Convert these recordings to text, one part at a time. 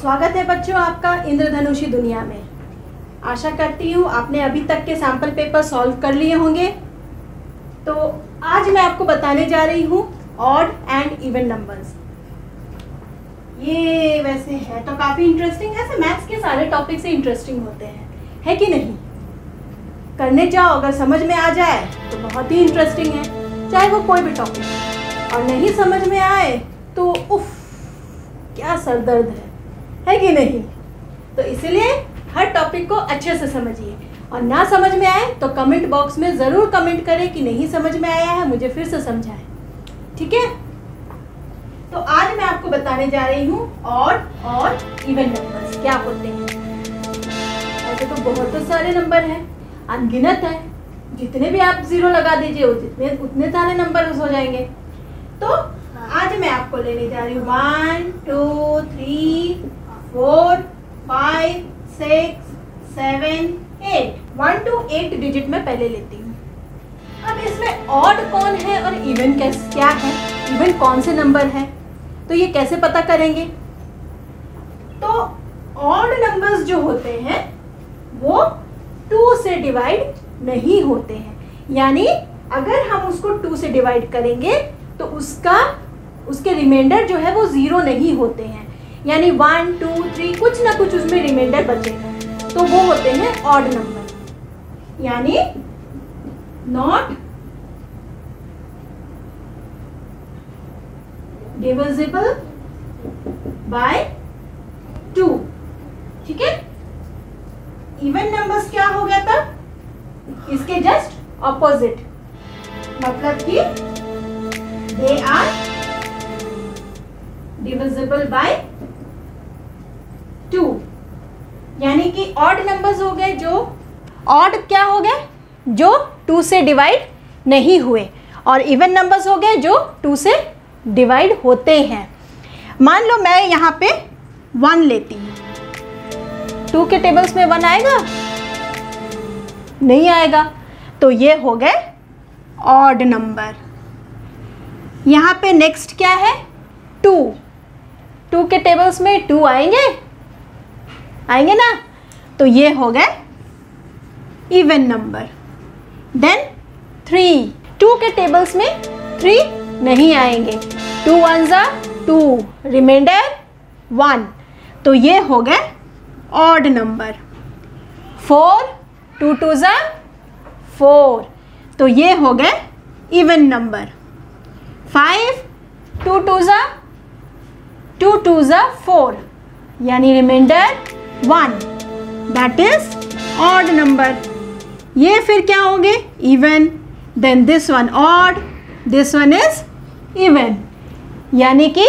स्वागत है बच्चों आपका इंद्रधनुषी दुनिया में। आशा करती हूँ आपने अभी तक के सैम्पल पेपर सॉल्व कर लिए होंगे। तो आज मैं आपको बताने जा रही हूँ ऑड एंड इवन नंबर्स। ये वैसे है तो काफ़ी इंटरेस्टिंग है। ऐसे मैथ्स के सारे टॉपिक से इंटरेस्टिंग होते हैं, है कि नहीं? करने जाओ अगर समझ में आ जाए तो बहुत ही इंटरेस्टिंग है, चाहे वो कोई भी टॉपिक। और नहीं समझ में आए तो उफ क्या सरदर्द है कि नहीं? तो इसलिए हर टॉपिक को अच्छे से समझिए और ना समझ में आए तो कमेंट बॉक्स में ज़रूर कमेंट करें कि नहीं समझ में आया है, मुझे फिर से समझाएं। ठीक है? तो आज मैं आपको बताने जा रही हूँ ऑड और इवन नंबर्स क्या होते हैं। ऐसे तो बहुत सारे नंबर हैं, अनगिनत है। जितने भी आप जीरो लगा दीजिए उतने सारे नंबर हो जाएंगे। तो आज मैं आपको लेने जा रही हूँ 1 2 3 4 5 6 7 8 1 to 8 डिजिट में पहले लेती हूँ। अब इसमें ऑड कौन है और इवन क्या है, इवन कौन से नंबर है, तो ये कैसे पता करेंगे? तो ऑड नंबर्स जो होते हैं वो 2 से डिवाइड नहीं होते हैं। यानी अगर हम उसको 2 से डिवाइड करेंगे तो उसके रिमाइंडर जो है वो 0 नहीं होते हैं। यानी 1 2 3 कुछ ना कुछ उसमें रिमाइंडर बचेगा, तो वो होते हैं ऑड नंबर, यानी नॉट डिविजिबल बाय 2। ठीक है? इवन नंबर्स क्या हो गया था? इसके जस्ट ऑपोजिट, मतलब कि दे आर डिविजिबल बाय 2। यानी कि ऑड नंबर्स हो गए जो ऑड क्या हो गए जो 2 से डिवाइड नहीं हुए, और इवन नंबर्स हो गए जो 2 से डिवाइड होते हैं। मान लो मैं यहाँ पे 1 लेती हूँ, 2 के टेबल्स में 1 आएगा? नहीं आएगा, तो ये हो गए ऑड नंबर। यहाँ पे नेक्स्ट क्या है? 2 के टेबल्स में 2 आएंगे ना, तो ये हो गए इवन नंबर। देन 2 के टेबल्स में 3 नहीं आएंगे, 2 1s are 2, रिमाइंडर 1, तो ये हो गए ऑड नंबर। 2 2s are 4, तो ये हो गए इवन नंबर। 2 2s are 4, यानी reminder 1, that is odd number. ये फिर क्या होंगे? Even. Then this one odd, this one is even, यानी कि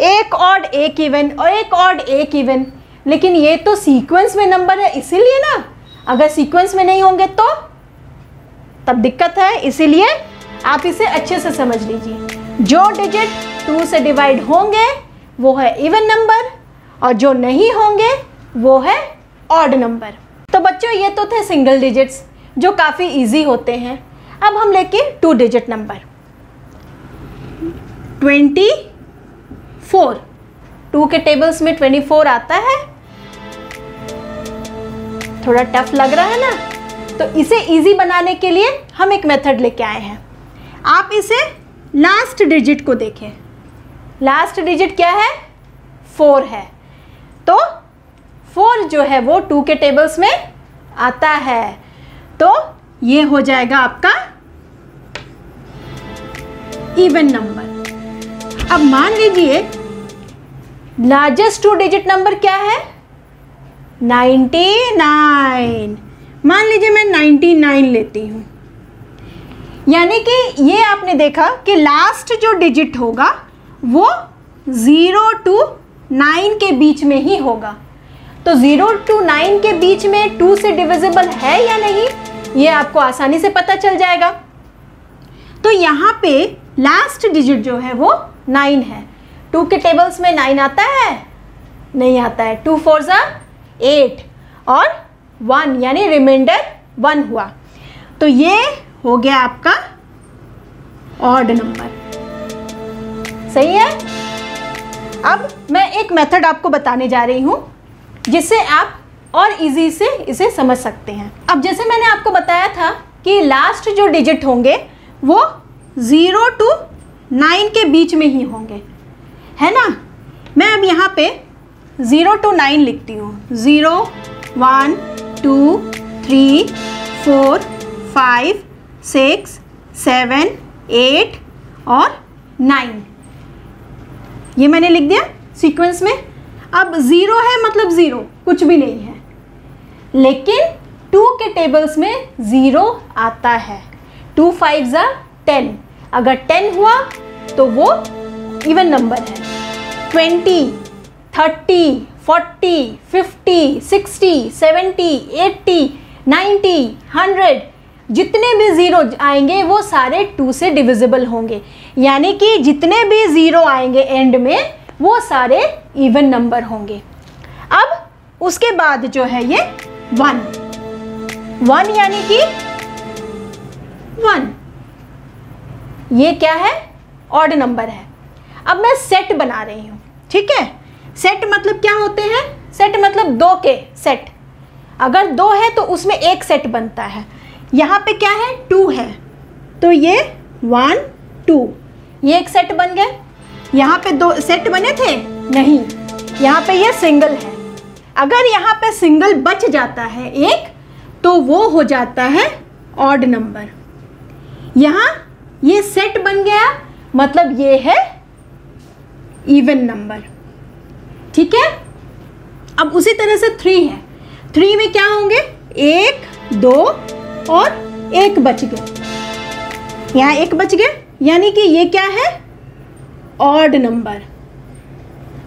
एक ऑड एक इवन और एक ऑड एक इवन। लेकिन ये तो सीक्वेंस में नंबर है, इसीलिए ना, अगर सीक्वेंस में नहीं होंगे तो तब दिक्कत है। इसीलिए आप इसे अच्छे से समझ लीजिए। जो डिजिट 2 से डिवाइड होंगे वो है इवन नंबर, और जो नहीं होंगे वो है ऑड नंबर। तो बच्चों ये तो थे सिंगल डिजिट्स जो काफ़ी इजी होते हैं। अब हम लेके 2 डिजिट नंबर 24। 2 के टेबल्स में 24 आता है? थोड़ा टफ लग रहा है ना? तो इसे इजी बनाने के लिए हम एक मेथड लेके आए हैं। आप इसे लास्ट डिजिट को देखें। लास्ट डिजिट क्या है? 4 है। तो 4 जो है वो 2 के टेबल्स में आता है, तो ये हो जाएगा आपका इवन नंबर। अब मान लीजिए लार्जेस्ट 2 डिजिट नंबर क्या है? 99। मान लीजिए मैं 99 लेती हूँ, यानी कि ये आपने देखा कि लास्ट जो डिजिट होगा वो 0 to 9 के बीच में ही होगा। तो 0 to 9 के बीच में 2 से डिविजिबल है या नहीं, ये आपको आसानी से पता चल जाएगा। तो यहाँ पे लास्ट डिजिट जो है वो 9 है। 2 के टेबल्स में 9 आता है? नहीं आता है। 2 4s are 8 और 1, यानी रिमाइंडर 1 हुआ। तो ये हो गया आपका ऑड नंबर। सही है? अब मैं एक मेथड आपको बताने जा रही हूँ जिससे आप और इजी से इसे समझ सकते हैं। अब जैसे मैंने आपको बताया था कि लास्ट जो डिजिट होंगे वो 0 to 9 के बीच में ही होंगे, है ना। मैं अब यहाँ पे 0 to 9 लिखती हूँ। 0 1 2 3 4 5 6 7 8 और 9, ये मैंने लिख दिया सीक्वेंस में। अब 0 है मतलब 0, कुछ भी नहीं है, लेकिन 2 के टेबल्स में 0 आता है। 2 5s are 10, अगर 10 हुआ तो वो इवन नंबर है। 20 30 40 50 60 70 80 90 100, जितने भी ज़ीरो आएंगे वो सारे 2 से डिविजिबल होंगे, यानी कि जितने भी ज़ीरो आएंगे एंड में वो सारे इवन नंबर होंगे। अब उसके बाद जो है ये 1 यानी कि 1, ये क्या है, ऑड नंबर है। अब मैं सेट बना रही हूँ, ठीक है। सेट मतलब क्या होते हैं, सेट मतलब 2 के सेट। अगर 2 है तो उसमें एक सेट बनता है। यहाँ पे क्या है, 2 है, तो ये 1 2, ये एक सेट बन गए। यहाँ पे 2 सेट बने थे, नहीं, यहाँ पे ये सिंगल है। अगर यहाँ पे सिंगल बच जाता है एक, तो वो हो जाता है ऑड नंबर। यहाँ ये सेट बन गया, मतलब ये है इवन नंबर, ठीक है। अब उसी तरह से 3 है। 3 में क्या होंगे, 1 2 और 1 बच गए, यहाँ 1 बच गए, यानी कि ये क्या है, odd number.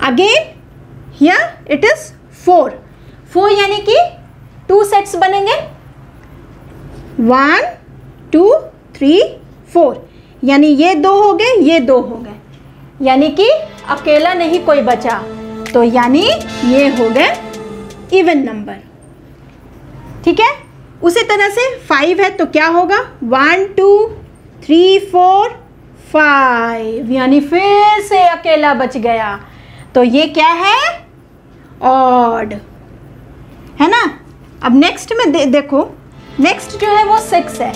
Again here it is 4 यानी कि 2 सेट्स बनेंगे, 1 2 3 4, यानी ये 2 हो गए, ये 2 हो गए, यानी कि अकेला नहीं कोई बचा, तो यानी ये हो गए इवन नंबर, ठीक है। उसी तरह से 5 है तो क्या होगा, 1 2 3 4 5, यानी फिर से अकेला बच गया, तो ये क्या है, ऑड, है ना। अब नेक्स्ट में देखो, नेक्स्ट जो है वो 6 है।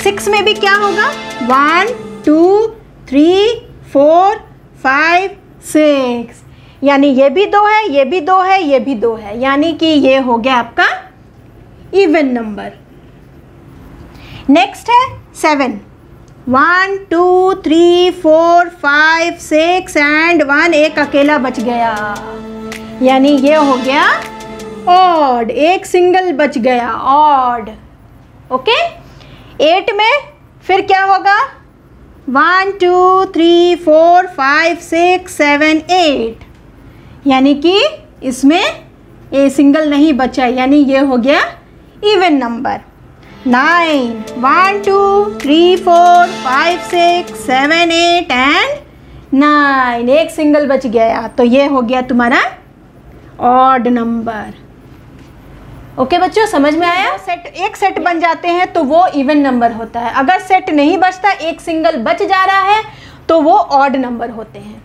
6 में भी क्या होगा, 1 2 3 4 5 6, यानी ये भी 2 है, ये भी 2 है, ये भी 2 है, यानी कि ये हो गया आपका इवन नंबर। नेक्स्ट है 7, 1 2 3 4 5 6 एंड 1, एक अकेला बच गया, यानी ये हो गया ऑड, एक सिंगल बच गया, ऑड, ओके। 8 में फिर क्या होगा, 1 2 3 4 5 6 7 8, यानी कि इसमें ये सिंगल नहीं बचा, यानी ये हो गया इवन नंबर। 9 1 2 3 4 5 6 7 8 एंड 9, एक सिंगल बच गया, तो ये हो गया तुम्हारा ऑड नंबर। ओके बच्चों, समझ में आया। एक सेट बन जाते हैं तो वो इवन नंबर होता है, अगर सेट नहीं बचता, एक सिंगल बच जा रहा है, तो वो ऑड नंबर होते हैं।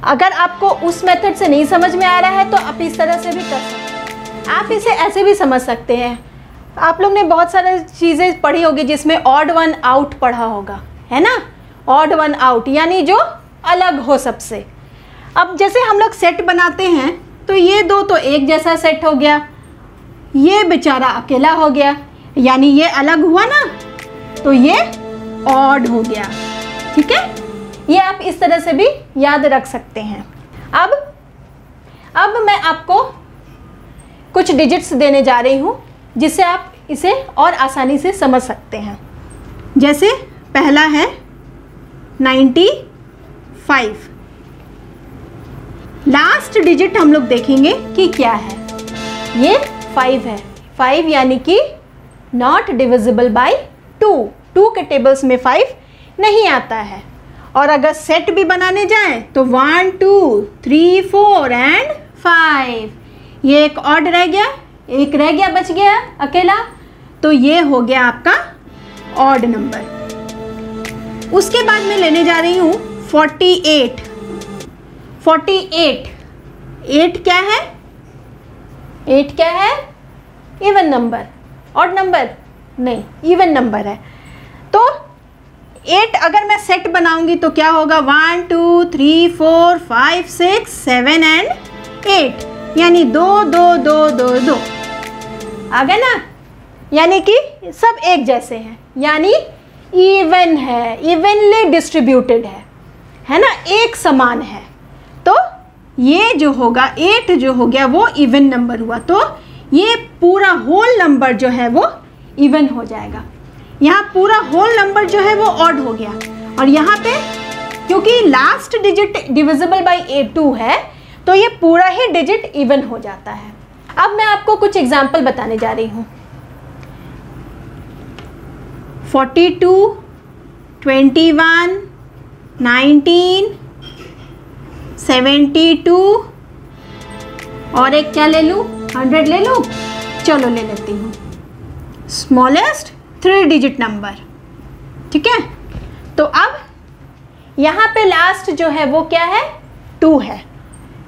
अगर आपको उस मेथड से नहीं समझ में आ रहा है तो आप इस तरह से भी कर सकते हैं। आप इसे ऐसे भी समझ सकते हैं। आप लोग ने बहुत सारी चीज़ें पढ़ी होगी जिसमें ऑड वन आउट पढ़ा होगा, है ना। ऑड वन आउट यानी जो अलग हो सबसे। अब जैसे हम लोग सेट बनाते हैं तो ये 2 तो एक जैसा सेट हो गया, ये बेचारा अकेला हो गया, यानी ये अलग हुआ ना, तो ये ऑड हो गया, ठीक है। ये आप इस तरह से भी याद रख सकते हैं। अब मैं आपको कुछ डिजिट्स देने जा रही हूँ जिससे आप इसे और आसानी से समझ सकते हैं। जैसे पहला है 95, लास्ट डिजिट हम लोग देखेंगे कि क्या है। ये 5 है, 5 यानी कि नॉट डिविजिबल बाय 2 के टेबल्स में 5 नहीं आता है। और अगर सेट भी बनाने जाएं तो 1 2 3 4 एंड 5, ये एक ऑड रह गया, एक रह गया, बच गया अकेला, तो ये हो गया आपका ऑड नंबर। उसके बाद मैं लेने जा रही हूँ 48। 48, 8 क्या है? 8 क्या है? इवन नंबर, ऑड नंबर नहीं, इवन नंबर है। तो 8 अगर मैं सेट बनाऊंगी तो क्या होगा? 1 2 3 4 5 6 7 एंड 8, यानी 2 2 2 2 2 आ गए ना, यानी कि सब एक जैसे हैं, यानी इवन है, इवनली डिस्ट्रीब्यूटेड है ना, एक समान है। तो ये जो होगा 8 जो हो गया वो इवन नंबर हुआ, तो ये पूरा होल नंबर जो है वो इवन हो जाएगा। यहाँ पूरा होल नंबर जो है वो ऑड हो गया, और यहाँ पे क्योंकि लास्ट डिजिट डिविजिबल बाई 2 है तो ये पूरा ही डिजिट इवन हो जाता है। अब मैं आपको कुछ एग्जाम्पल बताने जा रही हूँ। 42, 21, 19, 72 और एक क्या ले लूँ? 100 ले लूँ? चलो ले लेती हूँ। स्मॉलेस्ट 3 डिजिट नंबर, ठीक है। तो अब यहाँ पे लास्ट जो है वो क्या है? 2 है।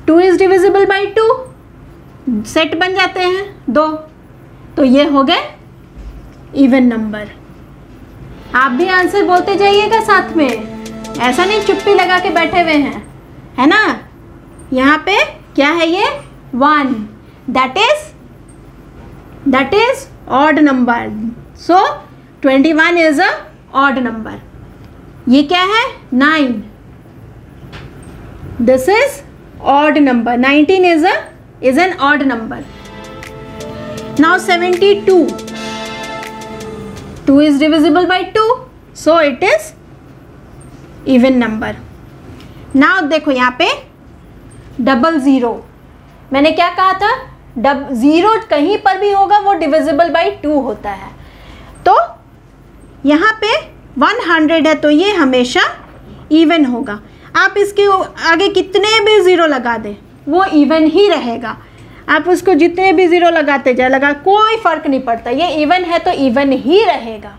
2 इज डिविजिबल बाई 2, सेट बन जाते हैं 2, तो ये हो गए इवन नंबर। आप भी आंसर बोलते जाइएगा साथ में, ऐसा नहीं चुप्पी लगा के बैठे हुए हैं, है ना। यहाँ पे क्या है? ये 1, that is odd number, so 21 is a odd number. ये क्या है? 9, this is odd number. 19 is an odd number. Now 72, 2 is divisible by 2, so it is even number. Now देखो यहाँ पे 00, मैंने क्या कहा था? 0 कहीं पर भी होगा वो डिविजिबल बाई 2 होता है। तो यहाँ पे 100 है तो ये हमेशा इवन होगा। आप इसके आगे कितने भी ज़ीरो लगा दें वो इवन ही रहेगा। आप उसको जितने भी ज़ीरो लगाते जाए कोई फ़र्क नहीं पड़ता, ये इवन है तो इवन ही रहेगा।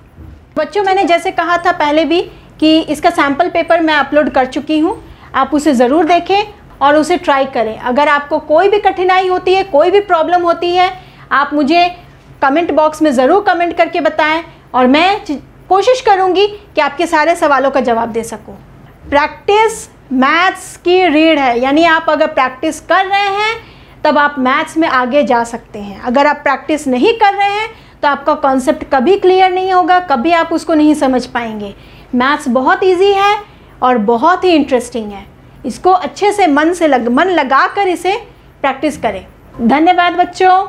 बच्चों, मैंने जैसे कहा था पहले भी कि इसका सैम्पल पेपर मैं अपलोड कर चुकी हूँ, आप उसे ज़रूर देखें और उसे ट्राई करें। अगर आपको कोई भी कठिनाई होती है, कोई भी प्रॉब्लम होती है, आप मुझे कमेंट बॉक्स में ज़रूर कमेंट करके बताएं और मैं कोशिश करूँगी कि आपके सारे सवालों का जवाब दे सकूँ। प्रैक्टिस मैथ्स की रीढ़ है, यानी आप अगर प्रैक्टिस कर रहे हैं तब आप मैथ्स में आगे जा सकते हैं। अगर आप प्रैक्टिस नहीं कर रहे हैं तो आपका कॉन्सेप्ट कभी क्लियर नहीं होगा, कभी आप उसको नहीं समझ पाएंगे। मैथ्स बहुत इजी है और बहुत ही इंटरेस्टिंग है। इसको अच्छे से मन लगा कर इसे प्रैक्टिस करें। धन्यवाद बच्चों।